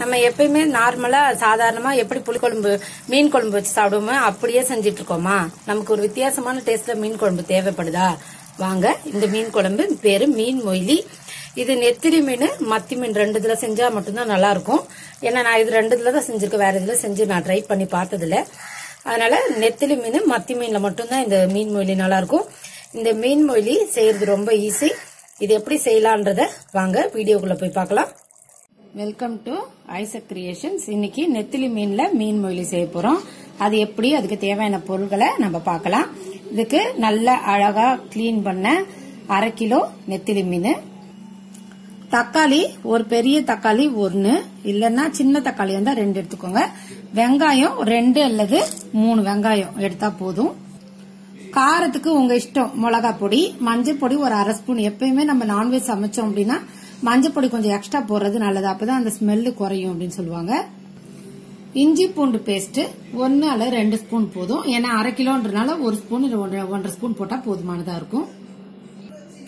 நம்ம எப்பயுமே நார்மலா சாதாரணமா எப்படி புளிக்குழம்பு மீன் குழம்பு வச்சு சாப்பிடுவோமோ அப்படியே செஞ்சிட்டு இருக்கோமா? நமக்கு ஒரு வித்தியாசமான டேஸ்ட்ல மீன் குழம்பு தேவைப்படுதா? வாங்க, இந்த மீன் குழம்பு பேரு மீன் மொய்லி. இது நெத்திலி மீன், மத்தி மீன் ரெண்டு இதுல செஞ்சா மட்டும்தான் நல்லா இருக்கும். ஏன்னா நான் இது ரெண்டு இதுல தான் செஞ்சிருக்கேன், வேற இதுல செஞ்சு நான் ட்ரை பண்ணி பார்த்ததில்ல. அதனால நெத்திலி மீன், மத்தி மீன்ல மட்டும்தான் இந்த மீன் மொய்லி நல்லா இருக்கும். இந்த மீன் மொய்லி செய்யறது ரொம்ப ஈஸி. இது எப்படி செய்யலான்றத வாங்க வீடியோக்குள்ள போய் பார்க்கலாம். Welcome to Isaac creations. இன்னைக்கு நெத்திலி மீன்ல மீன் மொய்லி செய்ய போறோம். அது எப்படி, அதுக்கு தேவையான பொருட்களை நம்ம பார்க்கலாம். இதுக்கு நல்ல அழகா கிளீன் பண்ண 1/2 கிலோ நெத்திலி மீன், தக்காளி ஒரு பெரிய தக்காளி 1, இல்லன்னா சின்ன தக்காளி வந்தா 2 எடுத்துக்கோங்க. வெங்காயம் 2 அல்லது 3 வெங்காயம் எடுத்தா போதும். காரத்துக்கு உங்க இஷ்டம். மிளகா பொடி, மஞ்சள் பொடி ஒரு 1/2 ஸ்பூன். எப்பயுமே நம்ம நான்வெஜ் சமைச்சோம் அப்படின்னா மஞ்சள் பொடி கொஞ்சம் எக்ஸ்ட்ரா போடுறது நல்லது, அப்பதான் அந்த ஸ்மெல்லு குறையும் அப்படின்னு சொல்லுவாங்க. இஞ்சி பூண்டு பேஸ்ட் 1 அல்லது 2 ஸ்பூன் போதும். ஏன்னா 1/2 கிலோன்றனால 1 ஸ்பூன் 1.5 ஸ்பூன் போட்டா போதுமானதா இருக்கும்.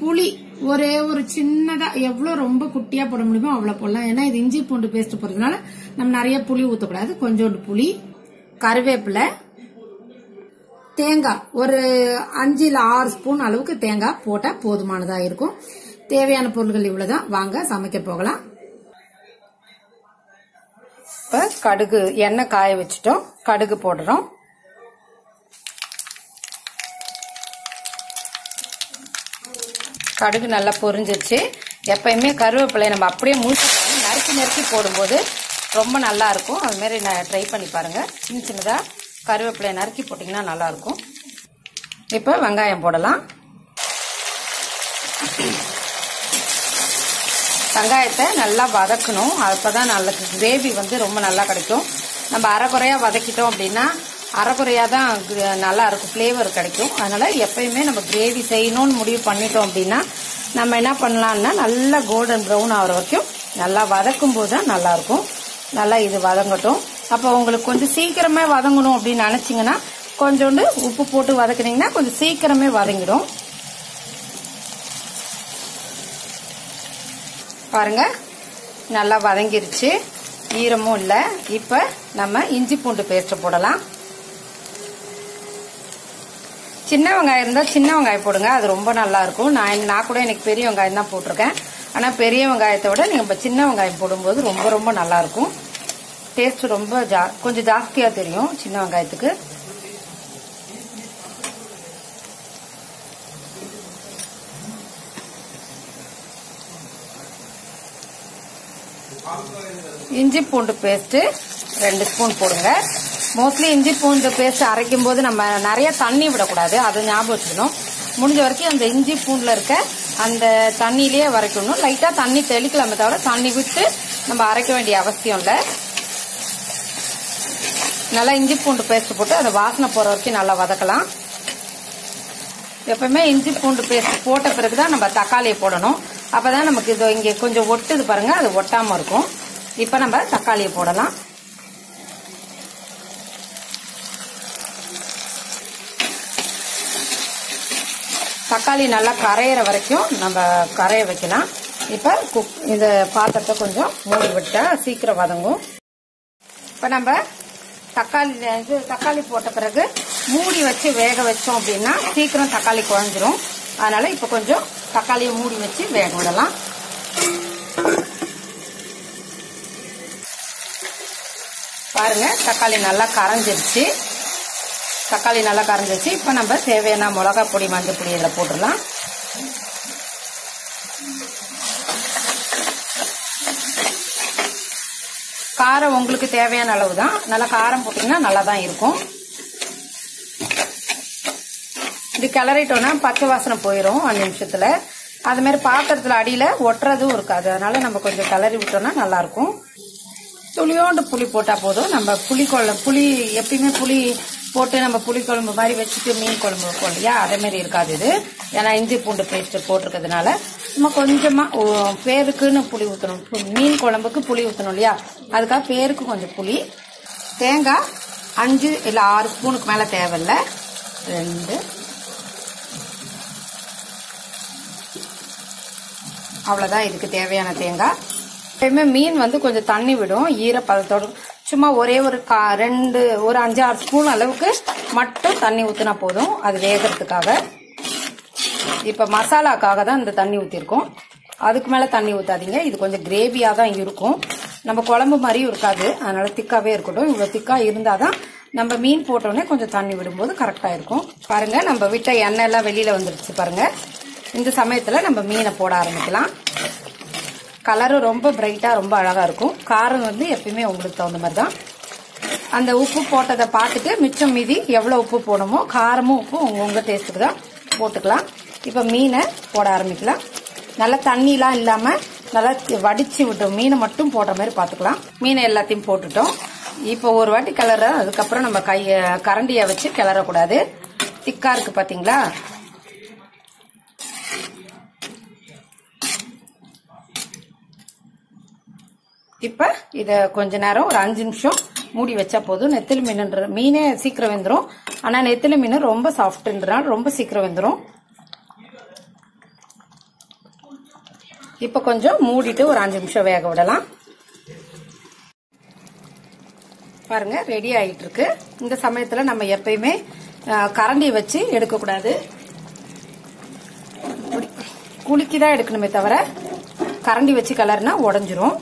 புளி ஒரே ஒரு சின்னதா, எவ்வளவு ரொம்ப குட்டியா போட முடியுமோ அவ்வளவு போடலாம். ஏன்னா இது இஞ்சி பூண்டு பேஸ்ட் போடுறதுனால நம்ம நிறைய புளி ஊத்தக்கூடாது. கொஞ்சோண்டு புளி, கருவேப்பிலை, தேங்காய் ஒரு 5 இல்ல 6 ஸ்பூன் அளவுக்கு தேங்காய் போட்டா போதுமானதா இருக்கும். தேவையான பொருட்கள் இவ்வளவுதான். வாங்க சமைக்க போகலாம். இப்ப கடுகு, எண்ணெய் காய வச்சுட்டோம், கடுகு போடுறோம். கடுகு நல்லா பொரிஞ்சிருச்சு. எப்பயுமே கருவேப்பிலை நம்ம அப்படியே முழுக்க நறுக்கி போடும்போது ரொம்ப நல்லா இருக்கும். அது மாதிரி நான் ட்ரை பண்ணி பாருங்க. சின்ன சின்னதா கருவேப்பிலை நறுக்கி போட்டீங்கன்னா நல்லா இருக்கும். இப்ப வெங்காயம் போடலாம். வெங்காயத்தை நல்லா வதக்கணும், அப்பதான் நல்ல கிரேவி ரொம்ப நல்லா கிடைக்கும். நம்ம அரைக்குறையா வதக்கிட்டோம் அப்படின்னா அரைக்குறையா தான் நல்லா இருக்கும், பிளேவர் கிடைக்கும். அதனால எப்பயுமே நம்ம கிரேவி செய்யணும்னு முடிவு பண்ணிட்டோம் அப்படின்னா நம்ம என்ன பண்ணலாம்னா நல்லா கோல்டன் ப்ரௌன் ஆகிற வரைக்கும் நல்லா வதக்கும் போது தான் நல்லா இருக்கும். நல்லா இது வதங்கட்டும். அப்போ உங்களுக்கு கொஞ்சம் சீக்கிரமே வதங்கணும் அப்படின்னு நினைச்சீங்கன்னா கொஞ்சோண்டு உப்பு போட்டு வதக்குனீங்கன்னா கொஞ்சம் சீக்கிரமே வதங்கிடும். பாருங்க, நல்லா வதங்கிருச்சு, ஈரமும் இல்ல. இப்ப நம்ம இஞ்சி பூண்டு பேஸ்ட் போடலாம். சின்ன வெங்காயம் இருந்தா சின்ன வெங்காயம் போடுங்க, அது ரொம்ப நல்லா இருக்கும். நான் கூட எனக்கு பெரிய வெங்காயம் தான் போட்டிருக்கேன். ஆனா பெரிய வெங்காயத்தை விட நீங்க சின்ன வெங்காயம் போடும்போது ரொம்ப ரொம்ப நல்லா இருக்கும். டேஸ்ட் ரொம்ப கொஞ்சம் ஜாஸ்தியா தெரியும் சின்ன வெங்காயத்துக்கு. இஞ்சி பூண்டு பேஸ்ட் 2 ஸ்பூன் போடுங்க. மோஸ்ட்லி இஞ்சி பூண்டு பேஸ்ட் அரைக்கும் போது நம்ம நிறைய தண்ணி விடக்கூடாது, அது ஞாபகம் வச்சுக்கணும். முடிஞ்ச வரைக்கும் அந்த இஞ்சி பூண்டுல இருக்க அந்த தண்ணியிலேயே வரைக்கணும். லைட்டா தண்ணி தெளிக்கலாமே தவிர தண்ணி விட்டு நம்ம அரைக்க வேண்டிய அவசியம் இல்லை. நல்லா இஞ்சி பூண்டு பேஸ்ட் போட்டு அதை வாசனை போற வரைக்கும் நல்லா வதக்கலாம். எப்பவுமே இஞ்சி பூண்டு பேஸ்ட் போட்ட பிறகுதான் நம்ம தக்காளியை போடணும். அப்பதான் நமக்கு இது இங்க கொஞ்சம் ஒட்டுது பாருங்க, அது ஒட்டாம இருக்கும். இப்ப நம்ம தக்காளியை போடலாம். தக்காளி நல்லா கரையிற வரைக்கும் நம்ம கரைய வைக்கலாம். இப்ப இந்த பாத்திரத்தை கொஞ்சம் மூடி விட்டா சீக்கிரம் வதங்கும். இப்ப நம்ம தக்காளி போட்ட பிறகு மூடி வச்சு வேக வச்சோம் அப்படின்னா சீக்கிரம் தக்காளி குழஞ்சிரும். அதனால இப்ப கொஞ்சம் தக்காளியை மூடி வச்சு வேக விடலாம். பாருங்க, தக்காளி நல்லா கரைஞ்சிருச்சு. இப்ப நம்ம தேவையான மிளகா பொடி, மஞ்சள் பொடி இதில் போட்டுடலாம். காரம் உங்களுக்கு தேவையான அளவு தான். நல்லா காரம் போட்டீங்கன்னா நல்லா தான் இருக்கும். இது கிளறிட்டோம்னா பச்சை வாசனை போயிடும் 5 நிமிஷத்துல. அது மாதிரி பாத்திரத்துல அடியில ஒட்டுறதும் இருக்காது. அதனால நம்ம கொஞ்சம் கிளறி விட்டோம்னா நல்லா இருக்கும். துளியோண்டு புளி போட்டா போதும். நம்ம புளி எப்பயுமே புளி போட்டு நம்ம புளி குழம்பு மாதிரி வச்சுட்டு மீன் குழம்பு வைப்போம் இல்லையா, அதே மாதிரி இருக்காது இது. ஏன்னா இஞ்சி பூண்டு பேஸ்ட் போட்டிருக்கிறதுனால சும்மா கொஞ்சமா பேருக்குன்னு புளி ஊற்றணும். மீன் குழம்புக்கு புளி ஊற்றணும் இல்லையா, அதுக்காக பேருக்கு கொஞ்சம் புளி. தேங்காய் 5 இல்ல 6 ஸ்பூனுக்கு மேல தேவையில்ல, 2 அவ்வளவுதான் இதுக்கு தேவையான தேங்காய். எப்பயுமே மீன் வந்து கொஞ்சம் தண்ணி விடும் ஈரப்பதத்தோடு. சும்மா ஒரே ஒரு 5-6 ஸ்பூன் அளவுக்கு மட்டும் தண்ணி ஊற்றினா போதும், அது வேகிறதுக்காக. இப்போ மசாலாக்காக தான் இந்த தண்ணி ஊற்றிருக்கோம், அதுக்கு மேலே தண்ணி ஊற்றாதீங்க. இது கொஞ்சம் கிரேவியாக தான் இருக்கும், நம்ம குழம்பு மாதிரியும் இருக்காது, அதனால திக்காவே இருக்கட்டும். இவ்வளோ திக்காக இருந்தால் தான் நம்ம மீன் போட்டோடனே கொஞ்சம் தண்ணி விடும்போது கரெக்டாக இருக்கும். பாருங்க, நம்ம விட்ட எண்ணெய் எல்லாம் வெளியில் வந்துடுச்சு பாருங்க. இந்த சமயத்தில் நம்ம மீனை போட ஆரம்பிக்கலாம். கலரும் ரொம்ப பிரைட்டாக ரொம்ப அழகாக இருக்கும். காரம் வந்து எப்பயுமே உங்களுக்கு தகுந்த மாதிரி தான். அந்த உப்பு போட்டதை பார்த்துட்டு மிச்சம் மீதி எவ்வளோ உப்பு போடணுமோ காரமும் உப்பு உங்கள் டேஸ்ட்டுக்கு தான் போட்டுக்கலாம். இப்போ மீனை போட ஆரம்பிக்கலாம். நல்லா தண்ணிலாம் இல்லாமல் நல்லா வடிச்சு விட்டோம், மீனை மட்டும் போடுற மாதிரி பார்த்துக்கலாம். மீனை எல்லாத்தையும் போட்டுட்டோம். இப்போ ஒரு வாட்டி கிளற, அதுக்கப்புறம் நம்ம கரண்டியை வச்சு கிளறக்கூடாது. திக்கா இருக்கு பார்த்தீங்களா? இப்ப இத கொஞ்ச நேரம் ஒரு 5 நிமிஷம் மூடி வச்சா போதும். நெத்திலி மீனே சீக்கிரம் வெந்துடும், ஆனா நெத்திலி மீன் ரொம்ப சாஃப்ட்ன்றனால ரொம்ப சீக்கிரம் வெந்துடும். இப்ப கொஞ்சம் மூடிட்டு ஒரு 5 நிமிஷம் வேக விடலாம். பாருங்க, ரெடி ஆயிட்டு இருக்கு. இந்த சமயத்துல நம்ம எப்பயுமே கரண்டி வச்சு எடுக்கக்கூடாது, குலுக்கிதான் எடுக்கணுமே தவிர கரண்டி வச்சு கலர்னா உடஞ்சிரும்.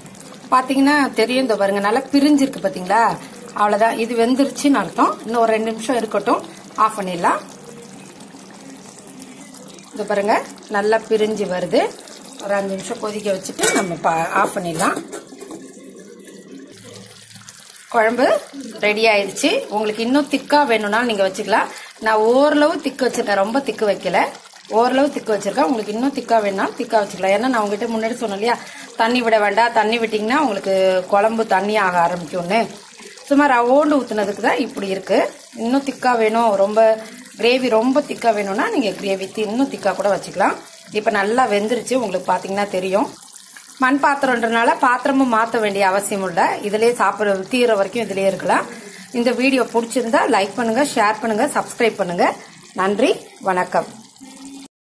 பாத்தீங்கன்னா தெரியும், இந்த பாருங்க நல்லா பிரிஞ்சிருக்கு பாத்தீங்களா? அவ்வளவுதான், இது வெந்துருச்சுன்னு அர்த்தம். இன்னும் ஒரு 2 நிமிஷம் இருக்கட்டும், ஆஃப் பண்ணிடலாம். இது பாருங்க நல்லா பிரிஞ்சு வருது. ஒரு 5 நிமிஷம் கொதிக்க வச்சுட்டு நம்ம ஆஃப் பண்ணிடலாம். குழம்பு ரெடி ஆயிடுச்சு. உங்களுக்கு இன்னும் திக்கா வேணும்னா நீங்க வச்சுக்கலாம். நான் ஓரளவு திக்கு வச்சிருக்கேன், ரொம்ப திக்கு வைக்கல, ஓரளவு திக்கு வச்சிருக்கேன். உங்களுக்கு இன்னும் திக்கா வேணும்னா திக்கா வச்சுக்கலாம். ஏன்னா நான் உங்ககிட்ட முன்னாடி சொன்னேன் இல்லையா, தண்ணி விட வேண்டாம், தண்ணி விட்டீங்கன்னா உங்களுக்கு குழம்பு தண்ணி ஆக ஆரம்பிக்கும்னு. சும்மா ரவோண்டு ஊத்துனதுக்கு தான் இப்படி இருக்கு. இன்னும் திக்கா வேணும், ரொம்ப கிரேவி ரொம்ப திக்கா வேணும்னா நீங்க கிரேவி இன்னும் திக்கா கூட வச்சுக்கலாம். இப்ப நல்லா வெந்துருச்சு, உங்களுக்கு பாத்தீங்கன்னா தெரியும். மண் பாத்திரம்ன்றனால பாத்திரமும் மாற்ற வேண்டிய அவசியம் இல்ல, இதுலயே சாப்பிட தீர வரைக்கும் இதுலயே இருக்கலாம். இந்த வீடியோ பிடிச்சிருந்தா லைக் பண்ணுங்க, ஷேர் பண்ணுங்க, சப்ஸ்கிரைப் பண்ணுங்க. நன்றி, வணக்கம்.